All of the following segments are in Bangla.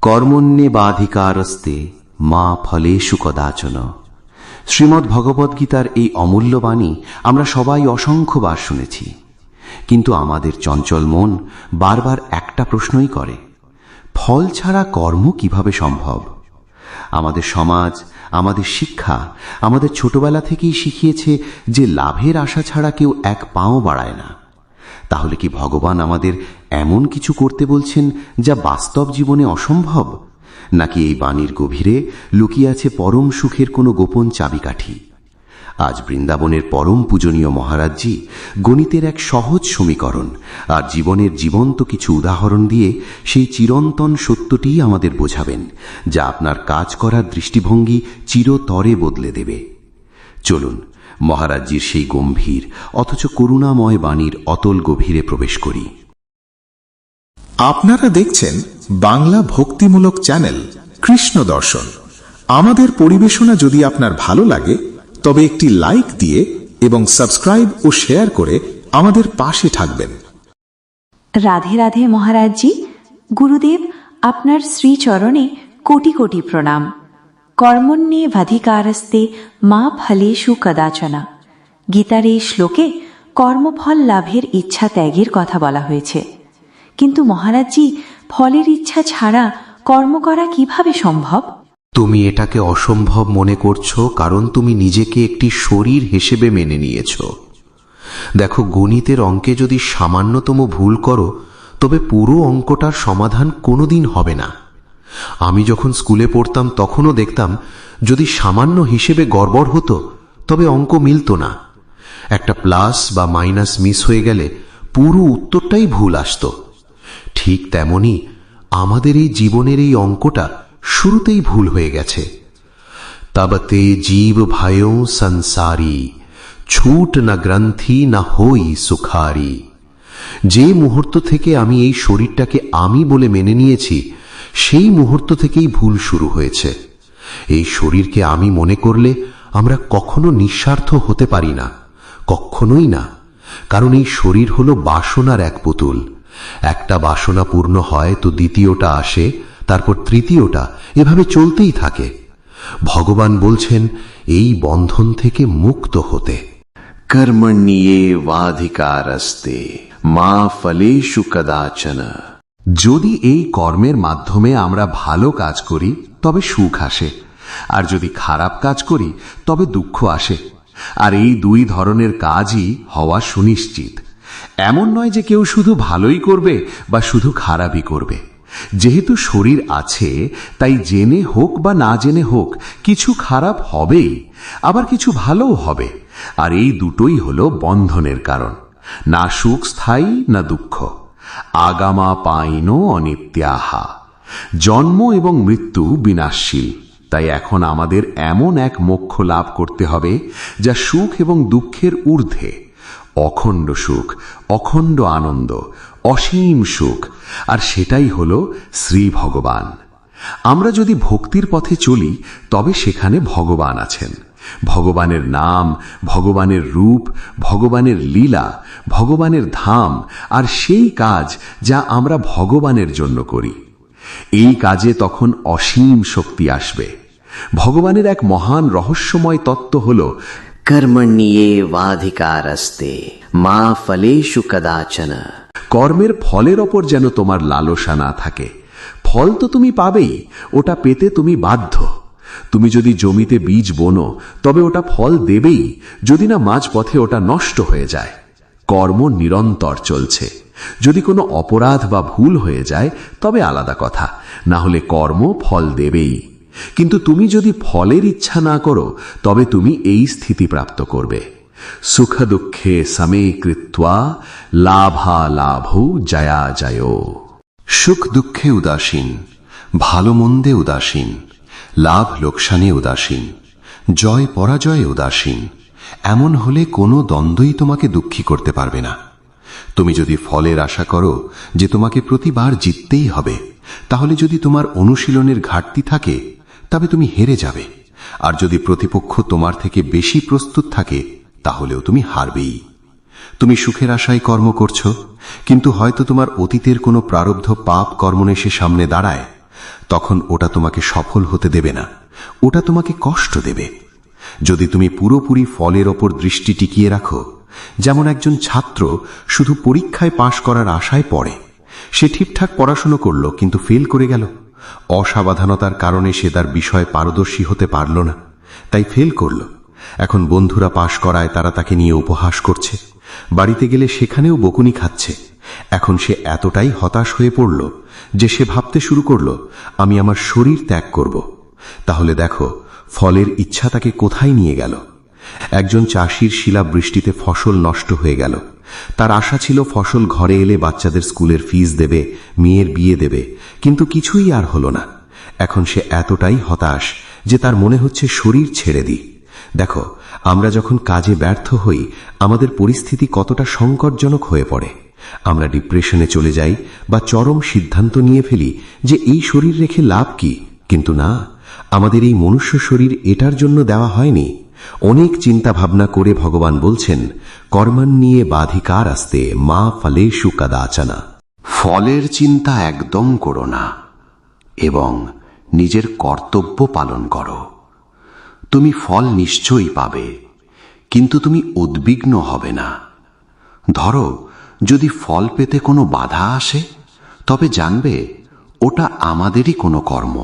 কর্মণ্যেবাধিকারস্তে মা ফলেষু কদাচন। শ্রীমদ্ ভগবদ্গীতার এই অমূল্য বাণী আমরা সবাই অসংখ্যবার শুনেছি, কিন্তু আমাদের চঞ্চল মন বারবার একটা প্রশ্নই করে, ফল ছাড়া কর্ম কিভাবে সম্ভব? আমাদের সমাজ, আমাদের শিক্ষা আমাদের ছোটবেলা থেকেই শিখিয়েছে যে লাভের আশা ছাড়া কেউ এক পাও বাড়ায় না। তাহলে কি ভগবান আমাদের এমন কিছু করতে বলছেন যা বাস্তব জীবনে অসম্ভব, নাকি এই বাণীর গভীরে লুকিয়ে আছে পরম সুখের কোনো গোপন চাবিকাঠি? আজ বৃন্দাবনের পরম পূজনীয় মহারাজজি গণিতের এক সহজ সমীকরণ আর জীবনের জীবন্ত কিছু উদাহরণ দিয়ে সেই চিরন্তন সত্যটিই আমাদের বোঝাবেন, যা আপনার কাজ করার দৃষ্টিভঙ্গি চিরতরে বদলে দেবে। চলুন মহারাজজির সেই গম্ভীর অথচ করুণাময় বাণীর অতল গভীরে প্রবেশ করি। আপনারা দেখছেন বাংলা ভক্তিমূলক চ্যানেল কৃষ্ণ দর্শন। আমাদের পরিবেশনা যদি আপনার ভালো লাগে তবে একটি লাইক দিয়ে এবং সাবস্ক্রাইব ও শেয়ার করে আমাদের পাশে থাকবেন। রাধে রাধে মহারাজজি। গুরুদেব, আপনার শ্রীচরণে কোটি কোটি প্রণাম। কর্মণ্যেবাধিকারস্তে মা ফলেষু কদাচনা। গীতার এই শ্লোকে কর্মফল লাভের ইচ্ছা ত্যাগের কথা বলা হয়েছে, কিন্তু মহারাজজি, ফলের ইচ্ছা ছাড়া কর্ম করা কিভাবে সম্ভব? তুমি এটাকে অসম্ভব মনে করছো কারণ তুমি নিজেকে একটি শরীর হিসেবে মেনে নিয়েছ। দেখো, গণিতের অঙ্কে যদি সামান্যতম ভুল করো তবে পুরো অঙ্কটার সমাধান কোনোদিন হবে না। আমি যখন স্কুলে পড়তাম তখনও দেখতাম যদি সামান্য হিসেবে গড়বড় হতো তবে অঙ্ক মিলত না। একটা প্লাস বা মাইনাস মিস হয়ে গেলে পুরো উত্তরটাই ভুল আসত। ঠিক তেমনি আমাদের এই জীবনের এই অঙ্কটা শুরুতেই ভুল হয়ে গেছে। তবতে জীব ভায়ো সংসারী, ছুট না গ্রন্থি না হই সুখারি। যে মুহূর্ত থেকে আমি এই শরীরটাকে আমি বলে মেনে নিয়েছি, সেই মুহূর্ত থেকেই ভুল শুরু হয়েছে। এই শরীরকে আমি মনে করলে আমরা কখনো নিঃস্বার্থ হতে পারি না, কখনোই না। কারণ এই শরীর হলো বাসনার এক পুতুল। একটা বাসনা পূর্ণ হয় তো দ্বিতীয়টা আসে, তারপর তৃতীয়টা, এভাবে চলতেই থাকে। ভগবান বলছেন এই বন্ধন থেকে মুক্ত হতে। কর্মণ্যেবাধিকারস্তে মা ফলেষু কদাচন। যদি এই কর্মের মাধ্যমে আমরা ভালো কাজ করি তবে সুখ আসে, আর যদি খারাপ কাজ করি তবে দুঃখ আসে। আর এই দুই ধরনের কাজই হওয়া সুনিশ্চিত। এমন নয় যে কেউ শুধু ভালোই করবে বা শুধু খারাপই করবে। যেহেতু শরীর আছে, তাই জেনে হোক বা না জেনে হোক কিছু খারাপ হবেই, আবার কিছু ভালোও হবে। আর এই দুটোই হলো বন্ধনের কারণ। না সুখ স্থায়ী না দুঃখ। আগামা পাইনো অনিত্যাহা। জন্ম এবং মৃত্যু বিনাশশীল। তাই এখন আমাদের এমন এক মোক্ষ লাভ করতে হবে যা সুখ এবং দুঃখের ঊর্ধ্বে। অখণ্ড সুখ, অখণ্ড আনন্দ, অসীম সুখ, আর সেটাই হল শ্রী ভগবান। আমরা যদি ভক্তির পথে চলি তবে সেখানে ভগবান আছেন। ভগবানের নাম, ভগবানের রূপ, ভগবানের লীলা, ভগবানের ধাম, আর সেই কাজ যা আমরা ভগবানের জন্য করি। এই কাজে তখন অসীম শক্তি আসবে। ভগবানের এক মহান রহস্যময় তত্ত্ব হল কর্মণ্যেবাধিকারস্তে মা ফলেষু কদাচন। কর্মের ফলের ওপর যেন তোমার লালসা না থাকে। ফল তো তুমি পাবেই, ওটা পেতে তুমি বাধ্য। তুমি যদি জমিতে বীজ বোনো তবে ওটা ফল দেবেই, যদি না মাঝপথে ওটা নষ্ট হয়ে যায়। কর্ম নিরন্তর চলছে। যদি কোনো অপরাধ বা ভুল হয়ে যায় তবে আলাদা কথা, না হলে কর্ম ফল দেবেই। কিন্তু তুমি যদি ফলের ইচ্ছা না করো তবে তুমি এই স্থিতি প্রাপ্ত করবে। সুখ দুঃখে সমে কৃত্বা লাভা লাভো জয়া জয়। সুখ দুঃখে উদাসীন, ভালো মন্দে উদাসীন, লাভ লোকসানে উদাসীন, জয় পরাজয়ে উদাসীন। এমন হলে কোনো দ্বন্দ্বই তোমাকে দুঃখী করতে পারবে না। তুমি যদি ফলের আশা করো যে তোমাকে প্রতিবার জিততেই হবে, তাহলে যদি তোমার অনুশীলনের ঘাটতি থাকে তবে তুমি হেরে যাবে। আর যদি প্রতিপক্ষ তোমার থেকে বেশি প্রস্তুত থাকে তাহলেও তুমি হারবেই। তুমি সুখের আশায় কর্ম করছো, কিন্তু হয়তো তোমার অতীতের কোনো প্রারব্ধ পাপ কর্মনেশে সামনে দাঁড়ায়। তখন ওটা তোমাকে সফল হতে দেবে না, ওটা তোমাকে কষ্ট দেবে। যদি তুমি পুরোপুরি ফলের ওপর দৃষ্টি টিকিয়ে রাখো, যেমন একজন ছাত্র শুধু পরীক্ষায় পাশ করার আশায় পড়ে, সে ঠিকঠাক পড়াশুনো করল কিন্তু ফেল করে গেল। অসাবধানতার কারণে সে তার বিষয়ে পারদর্শী হতে পারল না, তাই ফেল করল। এখন বন্ধুরা পাশ করায় তারা তাকে নিয়ে উপহাস করছে, বাড়িতে গেলে সেখানেও বকুনি খাচ্ছে। এখন সে এতটাই হতাশ হয়ে পড়ল যে সে ভাবতে শুরু করল, আমি আমার শরীর ত্যাগ করব। তাহলে দেখো ফলের ইচ্ছা তাকে কোথায় নিয়ে গেল। একজন চাষির শিলাবৃষ্টিতে ফসল নষ্ট হয়ে গেল। তার আশা ছিল ফসল ঘরে এলে বাচ্চাদের স্কুলের ফিস দেবে, মেয়ের বিয়ে দেবে, কিন্তু কিছুই আর হলো না। এখন সে এতটাই হতাশ যে তার মনে হচ্ছে শরীর ছেড়ে দিই। দেখো, আমরা যখন কাজে ব্যর্থ হই আমাদের পরিস্থিতি কতটা সংকটজনক হয়ে পড়ে। আমরা ডিপ্রেশনে চলে যাই বা চরম সিদ্ধান্ত নিয়ে ফেলি যে এই শরীর রেখে লাভ কি। কিন্তু না, আমাদের এই মনুষ্য শরীর এটার জন্য দেওয়া হয়নি। অনেক চিন্তা ভাবনা করে ভগবান বলছেন, কর্মান্নিয়ে বাধিকার আস্তে মা ফলেষু কদাচন। ফলের চিন্তা একদম করো না এবং নিজের কর্তব্য পালন করো। তুমি ফল নিশ্চয়ই পাবে, কিন্তু তুমি উদ্বিগ্ন হবে না। ধরো যদি ফল পেতে কোনো বাধা আসে, তবে জানবে ওটা আমাদেরই কোনো কর্ম।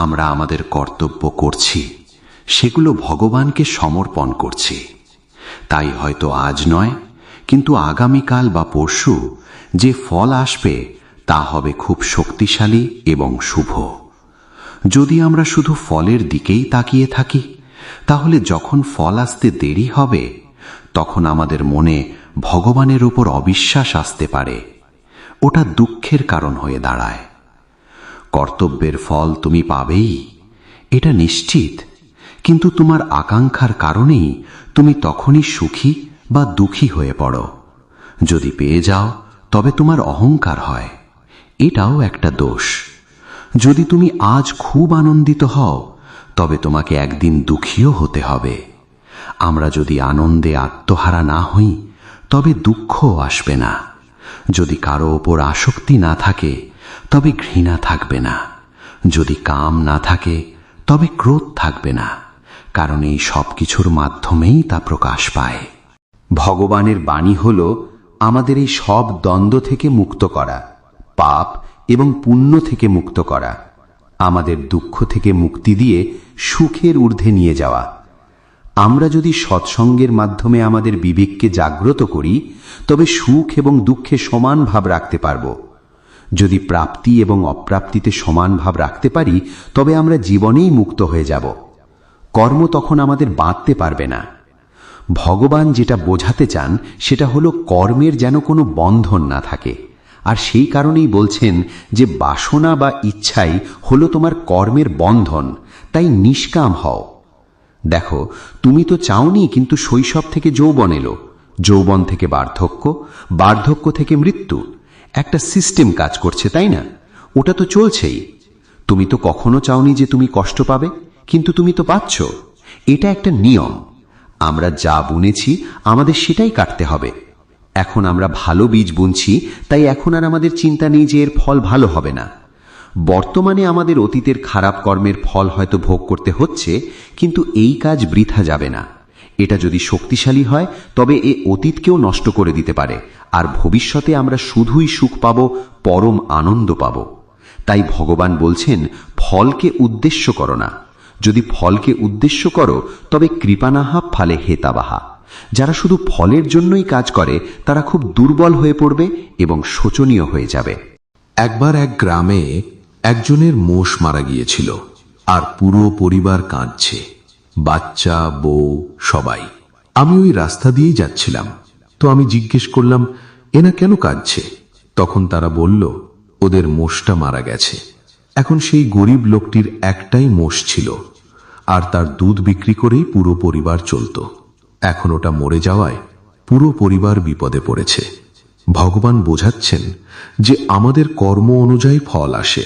আমরা আমাদের কর্তব্য করছি, সেগুলো ভগবানকে সমর্পণ করছি। তাই হয়তো আজ নয়, কিন্তু আগামীকাল বা পরশু যে ফল আসবে তা হবে খুব শক্তিশালী এবং শুভ। যদি আমরা শুধু ফলের দিকেই তাকিয়ে থাকি, তাহলে যখন ফল আসতে দেরি হবে তখন আমাদের মনে ভগবানের উপর অবিশ্বাস আসতে পারে। ওটা দুঃখের কারণ হয়ে দাঁড়ায়। কর্তব্যের ফল তুমি পাবেই, এটা নিশ্চিত, কিন্তু তোমার আকাঙ্ক্ষার কারণেই তুমি তখনই সুখী বা দুঃখী হয়ে পড়ো। যদি পেয়ে যাও তবে তোমার অহংকার হয়, এটাও একটা দোষ। যদি তুমি আজ খুব আনন্দিত হও তবে তোমাকে একদিন দুঃখীও হতে হবে। আমরা যদি আনন্দে আত্মহারা না হই তবে দুঃখও আসবে না। যদি কারো ওপর আসক্তি না থাকে তবে ঘৃণা থাকবে না। যদি কাম না থাকে তবে ক্রোধ থাকবে না, কারণ এই সব কিছুর মাধ্যমেই তা প্রকাশ পায়। ভগবানের বাণী হল আমাদের এই সব দ্বন্দ্ব থেকে মুক্ত করা, পাপ এবং পুণ্য থেকে মুক্ত করা, আমাদের দুঃখ থেকে মুক্তি দিয়ে সুখের ঊর্ধ্বে নিয়ে যাওয়া। আমরা যদি সৎসঙ্গের মাধ্যমে আমাদের বিবেককে জাগ্রত করি তবে সুখ এবং দুঃখে সমান ভাব রাখতে পারব। যদি প্রাপ্তি এবং অপ্রাপ্তিতে সমান ভাব রাখতে পারি তবে আমরা জীবনেই মুক্ত হয়ে যাব। কর্ম তখন আমাদের বাঁধতে পারবে না। ভগবান যেটা বোঝাতে চান সেটা হলো কর্মের যেন কোনো বন্ধন না থাকে। আর সেই কারণেই বলছেন যে বাসনা বা ইচ্ছাই হলো তোমার কর্মের বন্ধন, তাই নিষ্কাম হও। দেখো, তুমি তো চাওনি, কিন্তু শৈশব থেকে যৌবন এলো, যৌবন থেকে বার্ধক্য, বার্ধক্য থেকে মৃত্যু। একটা সিস্টেম কাজ করছে, তাই না? ওটা তো চলছেই। তুমি তো কখনো চাওনি যে তুমি কষ্ট পাবে, কিন্তু তুমি তো পাচ্ছ। এটা একটা নিয়ম। আমরা যা বুনেছি আমাদের সেটাই কাটতে হবে। এখন আমরা ভালো বীজ বুনছি, তাই এখন আর আমাদের চিন্তা নেই যে এর ফল ভালো হবে না। বর্তমানে আমাদের অতীতের খারাপ কর্মের ফল হয়তো ভোগ করতে হচ্ছে, কিন্তু এই কাজ বৃথা যাবে না। এটা যদি শক্তিশালী হয় তবে এ অতীতকেও নষ্ট করে দিতে পারে, আর ভবিষ্যতে আমরা শুধুই সুখ পাব, পরম আনন্দ পাব। তাই ভগবান বলছেন, ফলকে উদ্দেশ্য করো না। যদি ফলকে উদ্দেশ্য করো তবে কৃপানাহা ফলে হেতাবাহা। যারা শুধু ফলের জন্যই কাজ করে তারা খুব দুর্বল হয়ে পড়বে এবং শোচনীয় হয়ে যাবে। একবার এক গ্রামে একজনের মোষ মারা গিয়েছিল, আর পুরো পরিবার কাঁদছে, বাচ্চা, বউ, সবাই। আমি ওই রাস্তা দিয়েই যাচ্ছিলাম, তো আমি জিজ্ঞেস করলাম, এনা কেন কাঁদছে? তখন তারা বলল, ওদের মোষটা মারা গেছে। এখন সেই গরিব লোকটির একটাই মোষ ছিল, আর তার দুধ বিক্রি করেই পুরো পরিবার চলত। এখন ওটা মরে যাওয়ায় পুরো পরিবার বিপদে পড়েছে। ভগবান বোঝাচ্ছেন যে আমাদের কর্ম অনুযায়ী ফল আসে,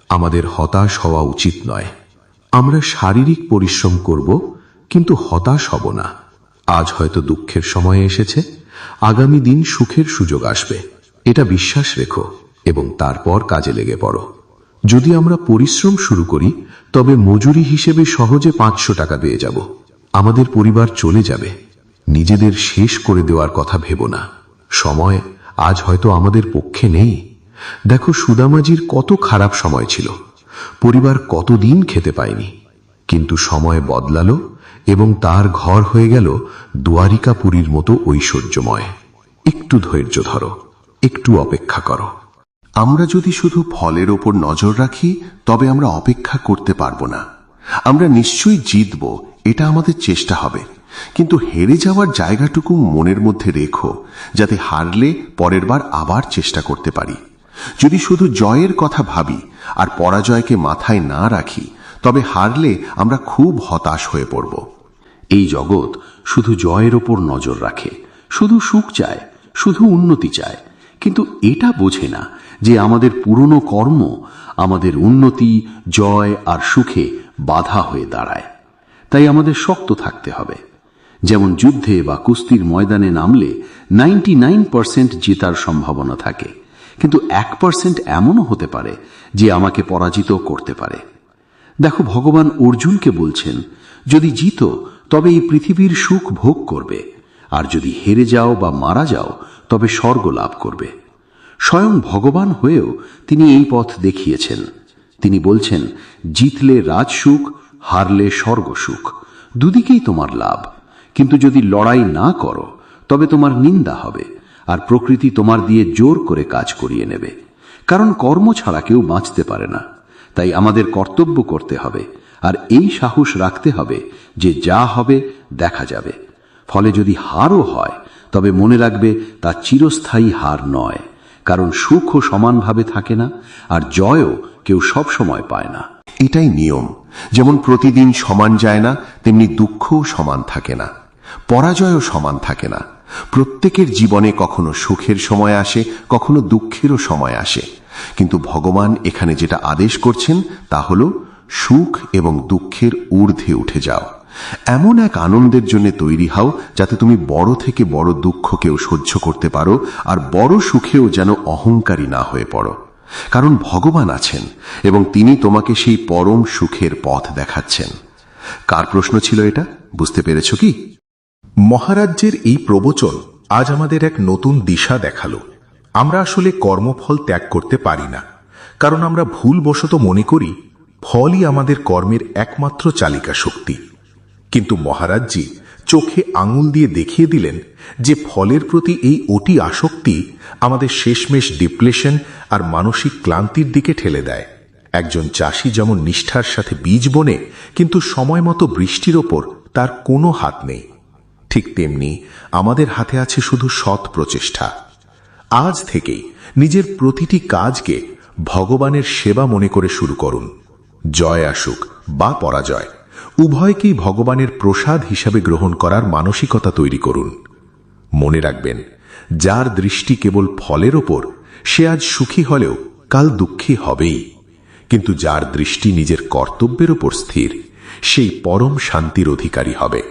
আমাদের হতাশ হওয়া উচিত নয়। আমরা শারীরিক পরিশ্রম করব, কিন্তু হতাশ হব না। আজ হয়তো দুঃখের সময় এসেছে, আগামী দিন সুখের সুযোগ আসবে। এটা বিশ্বাস রেখো এবং তারপর কাজে লেগে পড়ো। যদি আমরা পরিশ্রম শুরু করি তবে মজুরি হিসেবে সহজে 500 টাকা পেয়ে যাব। আমাদের পরিবার চলে যাবে। নিজেদের শেষ করে দেওয়ার কথা ভেবো না। সময় আজ হয়তো আমাদের পক্ষে নেই। দেখো, সুদামাজির কত খারাপ সময় ছিল, পরিবার কতদিন খেতে পায়নি, কিন্তু সময় বদলালো এবং তার ঘর হয়ে গেল দুয়ারিকাপুরীর মতো ঐশ্বর্যময়। একটু ধৈর্য ধরো, একটু অপেক্ষা করো। আমরা যদি শুধু ফলের ওপর নজর রাখি তবে আমরা অপেক্ষা করতে পারবো না। আমরা নিশ্চয়ই জিতব, এটা আমাদের চেষ্টা হবে, কিন্তু হেরে যাওয়ার জায়গাটুকু মনের মধ্যে রেখো, যাতে হারলে পরের বার আবার চেষ্টা করতে পারি। যদি শুধু জয়ের কথা ভাবি আর পরাজয়কে মাথায় না রাখি তবে হারলে আমরা খুব হতাশ হয়ে পড়ব। এই জগৎ শুধু জয়ের ওপর নজর রাখে, শুধু সুখ চায়, শুধু উন্নতি চায়, কিন্তু এটা বোঝে না যে আমাদের পুরনো কর্ম আমাদের উন্নতি, জয় আর সুখে বাধা হয়ে দাঁড়ায়। তাই আমাদের শক্ত থাকতে হবে। যেমন যুদ্ধে বা কুস্তির ময়দানে নামলে 99% জেতার সম্ভাবনা থাকে, কিন্তু 1% এমনও হতে পারে যে আমাকে পরাজিত করতে পারে। দেখো, ভগবান অর্জুনকে বলছেন, যদি জিতো তবে এই পৃথিবীর সুখ ভোগ করবে, আর যদি হেরে যাও বা মারা যাও তবে স্বর্গ লাভ করবে। স্বয়ং ভগবান হয়েও তিনি এই পথ দেখিয়েছেন। তিনি বলছেন, জিতলে রাজসুখ, হারলে স্বর্গসুখ, দুদিকেই তোমার লাভ। কিন্তু যদি লড়াই না করো তবে তোমার নিন্দা হবে, আর প্রকৃতি তোমার দিয়ে জোর করে কাজ করিয়ে নেবে। কারণ কর্ম ছাড়া কেউ বাঁচতে পারে না। তাই আমাদের কর্তব্য করতে হবে, আর এই সাহস রাখতে হবে যে যা হবে দেখা যাবে। ফলে যদি হারও হয় তবে মনে রাখবে তা চিরস্থায়ী হার নয়, কারণ সুখও সমানভাবে থাকে না, আর জয়ও কেউ সব সময় পায় না। এটাই নিয়ম। যেমন প্রতিদিন সমান যায় না, তেমনি দুঃখও সমান থাকে না, পরাজয়ও সমান থাকে না। প্রত্যেকের জীবনে কখনো সুখের সময় আসে, কখনো দুঃখেরও সময় আসে, কিন্তু ভগবান এখানে যেটা আদেশ করছেন তা হল সুখ এবং দুঃখের ঊর্ধ্বে উঠে যাও। এমন এক আনন্দের জন্য তৈরি হও যাতে তুমি বড় থেকে বড় দুঃখকেও সহ্য করতে পারো, আর বড় সুখেও যেন অহংকারী না হয়ে পড়ো। কারণ ভগবান আছেন এবং তিনি তোমাকে সেই পরম সুখের পথ দেখাচ্ছেন। কার প্রশ্ন ছিল এটা, বুঝতে পেরেছ কি? মহারাজ্যের এই প্রবচন আজ আমাদের এক নতুন দিশা দেখালো। আমরা আসলে কর্মফল ত্যাগ করতে পারি না, কারণ আমরা ভুলবশত মনে করি ফলই আমাদের কর্মের একমাত্র চালিকা শক্তি। কিন্তু মহারাজজি চোখে আঙুল দিয়ে দেখিয়ে দিলেন যে ফলের প্রতি এই অতি আসক্তি আমাদের শেষমেশ ডিপ্রেশন আর মানসিক ক্লান্তির দিকে ঠেলে দেয়। একজন চাষি যেমন নিষ্ঠার সাথে বীজ বোনে, কিন্তু সময় মতো বৃষ্টির ওপর তার কোনো হাত নেই, ঠিক তেমনি আমাদের হাতে আছে শুধু সৎ প্রচেষ্টা। আজ থেকেই নিজের প্রতিটি কাজকে ভগবানের সেবা মনে করে শুরু করুন। জয় আসুক বা পরাজয়, উভয়কেই ভগবানের প্রসাদ হিসাবে গ্রহণ করার মানসিকতা তৈরি করুন। মনে রাখবেন, যার দৃষ্টি কেবল ফলের ওপর, সে আজ সুখী হলেও কাল দুঃখী হবেই, কিন্তু যার দৃষ্টি নিজের কর্তব্যের ওপর স্থির, সেই পরম শান্তির অধিকারী হবে।